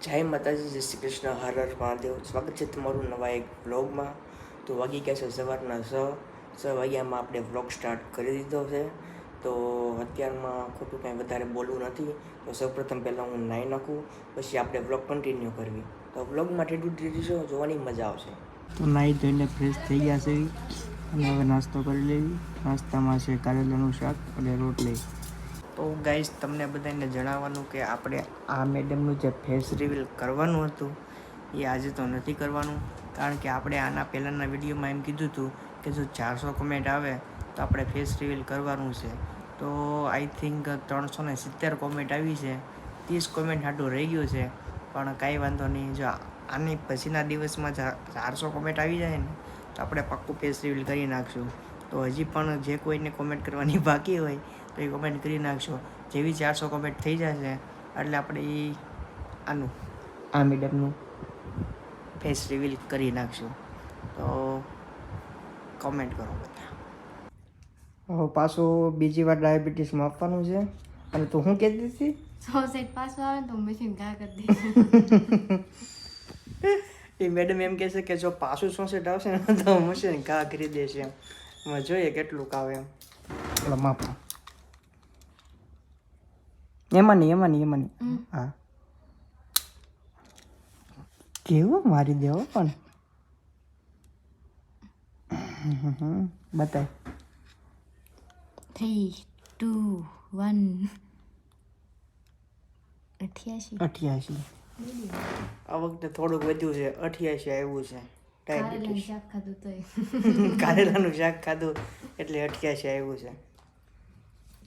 જય માતાજી, જય શ્રી કૃષ્ણ, હર હર મહાદેવ. સ્વાગત છે તમારું નવા એક વ્લોગમાં. તો વાગી ગયા છે સવારના 6 વાગ્યામાં આપણે વ્લોગ સ્ટાર્ટ કરી દીધો છે. તો અત્યારમાં ખોટું કાંઈ વધારે બોલવું નથી. તો સૌપ્રથમ પહેલાં હું નાહી નાખું, પછી આપણે વ્લોગ કન્ટિન્યુ કરવી. તો વ્લોગમાં ઠેઠું જોવાની મજા આવશે. તો નાહી ધોઈને ફ્રેશ થઈ ગયા છે અને હવે નાસ્તો કરી લેવી. નાસ્તામાં છે કારેલાનું શાક અને રોટલી. તો ગાઈઝ, તમને બધાને જણાવવાનું કે આપણે આ મેડમનું જે ફેસ રિવીલ કરવાનું હતું એ આજે તો નથી કરવાનું, કારણ કે આપણે આના પહેલાંના વિડીયોમાં એમ કીધું હતું કે જો 400 કમેન્ટ આવે તો આપણે ફેસ રિવીલ કરવાનું છે. તો આઈ થિંક 370 કોમેન્ટ આવી છે. 30 કોમેન્ટ હાટું રહી ગયું છે, પણ કાંઈ વાંધો નહીં. જો આની પછીના દિવસમાં 400 કોમેન્ટ આવી જાય ને તો આપણે પાક્કું ફેસ રિવીલ કરી નાખશું. તો હજી પણ જે કોઈને કોમેન્ટ કરવાની બાકી હોય તો એ કોમેન્ટ કરી નાખશો. જેવી 400 કોમેન્ટ થઈ જશે એટલે આપણે આ મેડમનું ફેસ રિવીલ કરી નાખશું. તો કોમેન્ટ કરો બધા. હવે પાછું બીજી વાર ડાયાબિટીસમાં આપવાનું છે. અને તું શું કહેતી હતી? 100 સેટ પાછું આવે તો મશીન ઘા કરી દે. એ મેડમ એમ કહેશે કે જો પાછું 100 સેટ આવશે ને તો મશીન ઘા કરી દેશે એમ. જોઈએ કેટલું આવે એમ. એટલે માપો એમાં નહીં. હા, કેવું મારી દેવો પણ બતાય. 3, 2, 1. 88. આ વખતે થોડુંક વધ્યું છે, 88 આવ્યું છે. ડાયાબિટીસ શાક ખાધું તોય કારેલાનું શાક ખાધું એટલે 88 આવ્યું છે.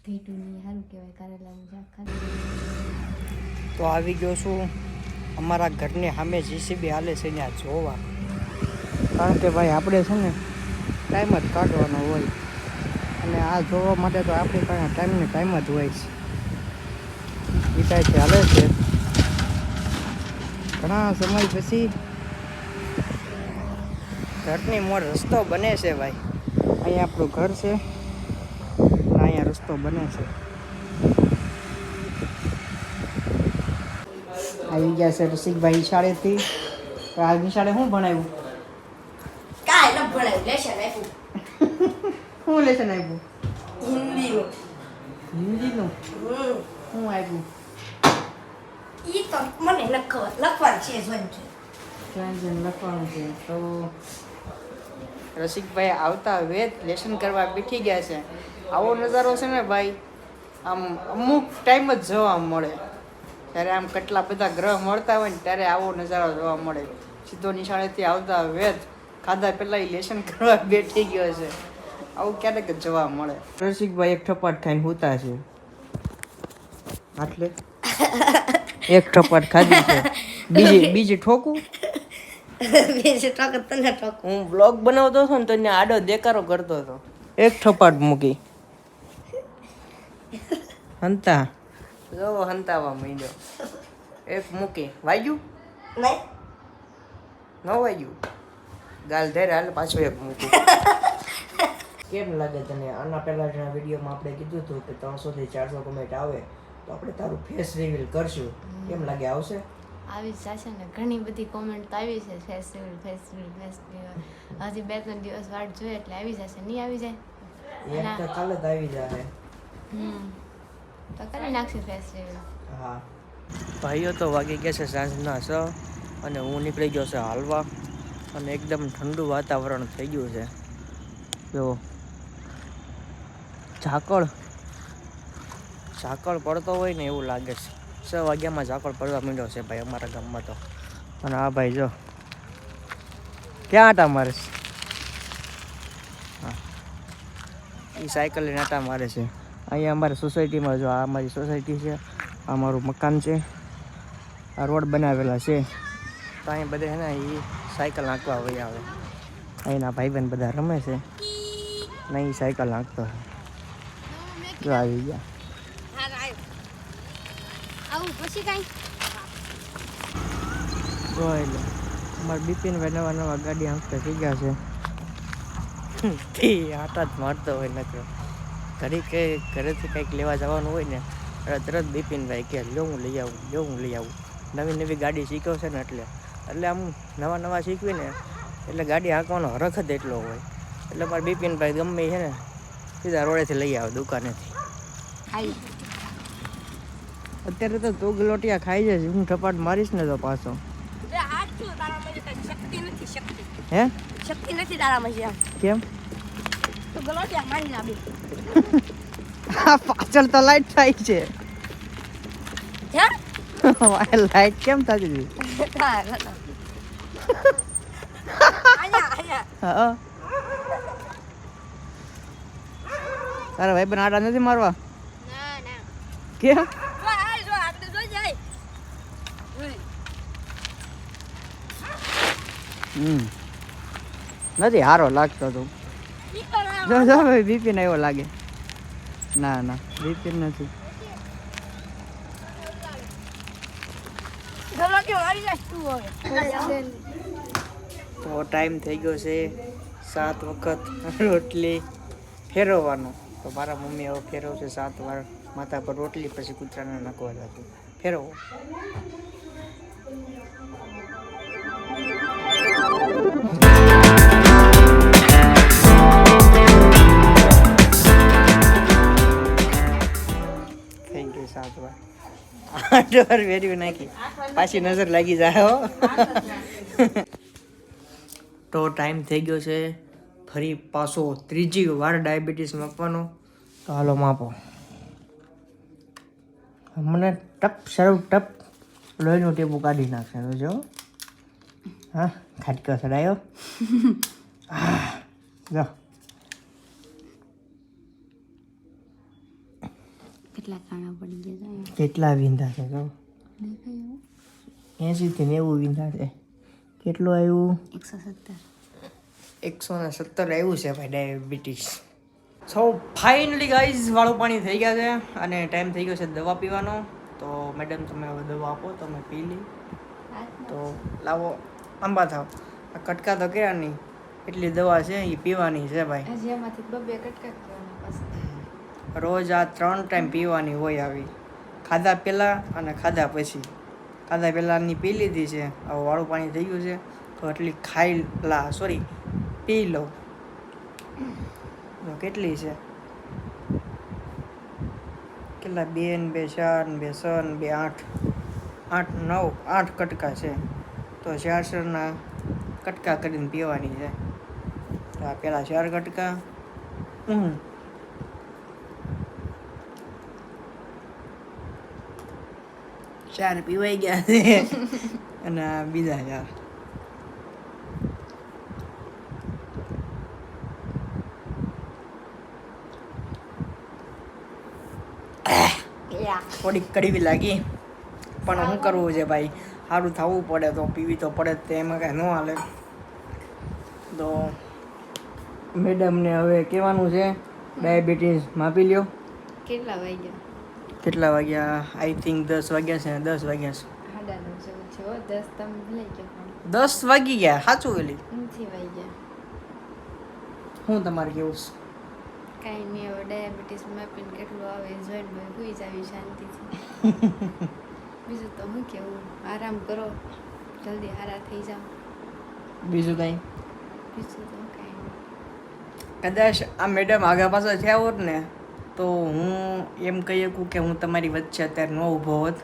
ભેટુની સારું કહેવાય, કારેલાનું શાક ખાધું. તો આવી ગયો છું અમારા ઘરની સામે જીસીબી હાલે છે ત્યાં જોવા, કારણ કે ભાઈ આપણે છે ને ટાઈમ જ કાઢવાનો હોય, અને આ જોવા માટે તો આપણી પાસે ટાઈમ જ હોય છે. એ ટાઈપથી હાલે છે. ઘણા સમય પછી ઘરની મોર રસ્તો બને છે ભાઈ. અહીંયા આપણું ઘર છે અને અહીંયા રસ્તો બને છે. આવી ગયા છે રસિકભાઈ શાળેથી. તો આ નિશાળે શું ભણાવ્યું? કાંઈ ન ભણાવ્યું, લેશન આપ્યું. શું લેશન આપ્યું? હિન્દીનું. હિન્દીનું શું આપ્યું? ઈ તો મને ન ખબર, લખવાનું છે જોઈને છે. લખવાનું છે. તો રસિકભાઈ આવતા વેત લેશન કરવા બેઠી ગયા છે. આવો નજારો છે ને ભાઈ, આમ અમુક ટાઈમ જ જોવા મળે. ત્યારે આમ કેટલા બધા ગ્રહ મળતા હોય ને ત્યારે આવો નજારો જોવા મળે. સીધો નિશાળેથી આવતા વેત ખાધા પહેલાં એ લેશન કરવા બેઠી ગયો છે. આવું ક્યારેક જ જોવા મળે. રસિકભાઈ એક ઠપાટ ખાઈને સૂતા છે. એટલે એક ઠપાટ ખાધી છે. બીજી ઠોકું? બીજી ઠોકર તને ઠોકું. હું બ્લોગ બનાવતો હતો ને તો એને આડો દેકારો કરતો હતો. એક ઠપાટ મૂકી હંતા જો હંતાવા માંડ્યો. એક મૂકી વાગ્યું નહીં ન વાગ્યું ગાલ ધેરે હાલ પાછું એક મૂકી. કેમ લાગે તને? આના પહેલાંના વિડીયોમાં આપણે કીધું હતું કે 300 થી 400 કોમેન્ટ આવે તો આપણે તારું ફેસ રિવીલ કરશું. કેમ લાગે આવશે? આવી જશે ને. ઘણી બધી કોમેન્ટ તો આવી છે, ફેસ્ટિવલ. હજી 2-3 દિવસ વાટ જોઈએ એટલે આવી જશે. નહીં આવી જાય એક તો કાલે જ આવી જાય. તો કરી નાખશું ફેસ્ટિવલ. હા ભાઈઓ, તો વાગી ગયા છે સાંજના 6 અને હું નીકળી ગયો છે હાલવા. અને એકદમ ઠંડુ વાતાવરણ થઈ ગયું છે. જો ઝાકળ પડતો હોય ને એવું લાગે છે. 6 વાગ્યામાં ઝાકળ પડવા માંડ્યો છે ભાઈ અમારા ગામમાં તો. અને આ ભાઈ જો ક્યાં આટા મારે છે? હા, એ સાયકલ લઈને આટા મારે છે. અહીંયા અમારી સોસાયટીમાં જો આ અમારી સોસાયટી છે, આ મારું મકાન છે, આ રોડ બનાવેલા છે. તો અહીંયા બધા છે ને એ સાયકલ નાખવા વહી આવે. અહીંના ભાઈબંધ બધા રમે છે ને એ સાયકલ નાખતો હોય. જો આવી ગયા. આવું પછી કાંઈ જોઈ લો અમારા બિપિનભાઈ નવા ગાડી હાંકતા થઈ ગયા છે. તે આટા જ મારતો હોય નકર. ઘરેથી કંઈક લેવા જવાનું હોય ને તરત બિપિનભાઈ કે લો હું લઈ આવું. નવી નવી ગાડી શીખ્યો છે ને એટલે આમ નવા શીખવી ને એટલે ગાડી હાંકવાનો હરખ જ એટલો હોય. એટલે મારે બિપિનભાઈ ગમે છે ને સીધા રોડેથી લઈ આવે દુકાનેથી. અત્યારે તો તું ગલોટિયા ખાઈ જશે, હું ઠપાટ મારીશ ને તો પાછો. હે શક્તિ નથી તારામાં છે. કેમ? તો ગલોટિયા મારી ના બે. પાછળ તો લાઈટ થાય છે. હે? લાઈટ કેમ થતી હતી? હા તારા ભાઈ બન આડા નથી મારવા? કેમ? નથી હારો લાગતો તું. જો ભાઈ બિપિન એવો લાગે. ના બિપિન નથી. તો ટાઈમ થઈ ગયો છે 7 વખત રોટલી ફેરવવાનો. તો મારા મમ્મી હવે ફેરવશે 7 વાર માથા પર રોટલી, પછી કૂતરાને નાખવા જશે. ફેરવો. થઈ ગઈ 7 વાર. 8 વાર વેરી નાખી, પાછી નજર લાગી જાય હો. તો ટાઈમ થઈ ગયો છે ફરી પાછો 3જી વાર ડાયાબિટીસ માપવાનો. તો હાલો માપો. મને ટપ લોહીનું ટેપું કાઢી નાખશે તો જો. હા ખાટકો ચડાયો. જો કેટલા કાણા પડી ગયા? કેટલા વિંધા છે જો. 80 થી 90 વિંધા છે. કેટલું આવ્યું? 117 આવ્યું છે ભાઈ ડાયાબિટીસ. સો ફાઇનલી ગાઈઝ વાળું પાણી થઈ ગયા છે અને ટાઈમ થઈ ગયો છે દવા પીવાનો. તો મેડમ તમે હવે દવા આપો તો અમે પી લઈ. તો લાવો આંબા થાવ. આ કટકા તો કર્યા નહીં, એટલી દવા છે એ પીવાની છે ભાઈ. રોજ આ 3 ટાઈમ પીવાની હોય આવી, ખાધા પહેલાં અને ખાધા પછી. ખાધા પહેલાંની પી લીધી છે, હવે વાળું પાણી થઈ ગયું છે તો એટલી પી લઉં. કેટલી છે? કેટલા? 2 ને 2 4 ને 2 6 ને 2 8 9 કટકા છે. તો 4 કટકા કરીને પીવાની છે. તો આ પહેલાં 4 કટકા 4 પીવાઈ ગયા છે અને આ બીજા 4. થોડીક કડવી લાગી પણ શું કરવું છે ભાઈ, સારું થવું પડે તો પીવી તો પડે જ. તે એમાં કાંઈ ન હાલે. તો મેડમને હવે કહેવાનું છે ડાયાબિટીસ માપી લ્યો. કેટલા વાગ્યા? આઈ થિંક 10 વાગ્યા છે. 10 વાગ્યા છે. 10 વાગી ગયા? સાચું વેલી શું તમારે કેવું છે? કાંઈ નહીં, હવે ડાયાબિટીસ માપીને કેટલું આવે જોઈને ભાઈ ભૂઈ જાવી શાંતિથી. બીજું તો હું કેવું, આરામ કરો, જલ્દી હારા થઈ જાઓ. બીજું કાંઈ? બીજું તો કાંઈ નહીં. કદાચ આ મેડમ આગા પાછા થયા હોત ને તો હું એમ કહી શકું કે હું તમારી વચ્ચે અત્યારે ન ઊભો હોત.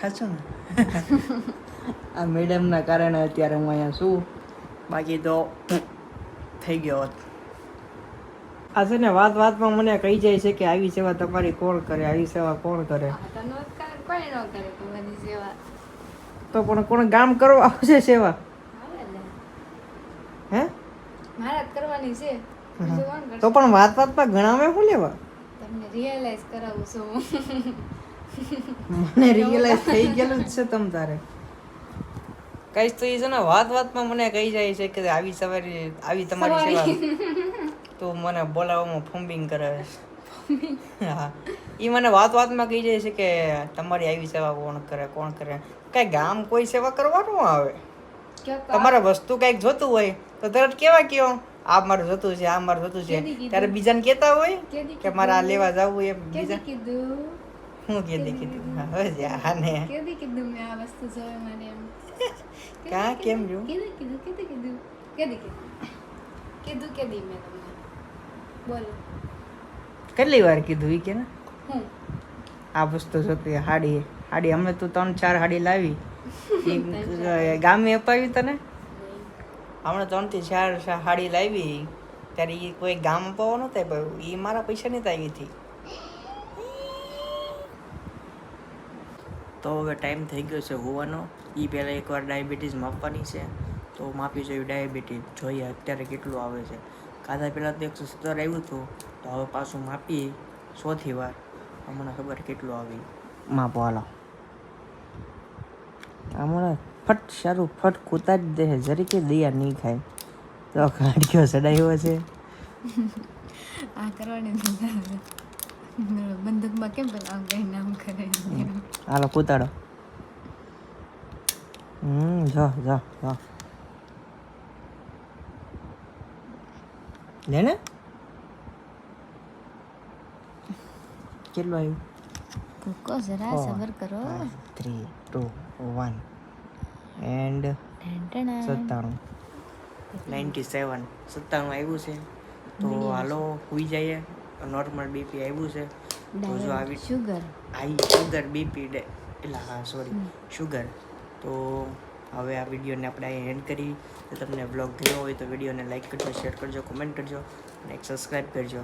સાચું ને? આ મેડમના કારણે અત્યારે હું અહીંયા છું, બાકી તો થઈ ગયો હોત. આ છે ને વાતમાં મને કહી જાય છે કે આવી સેવા તમારી કોણ કરે, આવી સેવા કોણ કરે? કોઈ ન કરે તમારી સેવા. તો પણ કોણ ગામ કરવા આવશે સેવા? હે મારા જ કરવાની છે, બીજું કોણ કરશે? તો પણ વાતમાં ગણાવે શું લેવા? તમને રિયલાઇઝ કરાવું છું. મને રિયલાઇઝ થઈ ગયેલું જ છે તમ તારે. કઈશ તો એ છે ને વાતમાં મને કહી જાય છે કે આવી સવારી આવી તમારી સેવા. તો મને બોલાવવામાં ફોમ્બિંગ કરાવે છે. હા, એ મને વાતમાં કહી જાય છે કે તમારી આવી સેવા કોણ કરે. કઈ ગામ કોઈ સેવા કરવાનું આવે? તમારે વસ્તુ કઈક જોતું હોય તો તરત કેવા કયો આ મારું જોતું છે, આ મારું જોતું છે, ત્યારે બીજાને કહેતા હોય કે મારે આ લેવા જવું એમ. બીજા હું કીધું હવે આને કેદી કીધું મેં આ વસ્તુ જોવે મને એમ કાં કેમ જો કેદી મેં તમને બોલો કેટલી વાર કીધું ઈ કે ને હું આ વસ્તુ જોતી હાડી અમે તું 3-4 હાડી લાવી ઈ ગામે અપાવી તને હમણાં 3 થી 4 હાડી લાવી ત્યારે એ કોઈ ગામ અપાવવા નહોતા આપ્યા એ મારા પૈસા નથી આવી હતી તો હવે ટાઈમ થઈ ગયો છે હોવાનો એ પહેલાં એકવાર ડાયાબિટીસ માપવાની છે તો માપી જોયું ડાયાબિટીસ જોઈએ અત્યારે કેટલું આવે છે ખાધા પહેલાં તો 170 આવ્યું હતું તો હવે પાછું માપીએ 100થી વાર હમણાં ખબર કેટલું આવી માપો હાલો હમણાં ફટ સારું ફટ કૂતા જ દે જરીકે દયા નહીં ખાય તો કાઢ્યો ચડાવ્યો છે આ કરવાની બંદૂકમાં કેમ પેલા આમ કઈ નામ કરે હાલો કૂતાડો જો લે ને કેટલું આવ્યું ભૂકો જરા સબર કરો 3, 2, 1 એન્ડ 97 આવ્યું છે તો હાલો હુઈ જઈએ નોર્મલ બીપી આવ્યું છે તો જો આવી શુગર શુગર બીપી એટલે હા સોરી શુગર તો હવે આ વિડીયોને આપણે અહીં એન્ડ કરી તો તમને બ્લોગ ગમ્યો હોય તો વિડીયોને લાઈક કરજો શેર કરજો કોમેન્ટ કરજો અને એક સબસ્ક્રાઈબ કરજો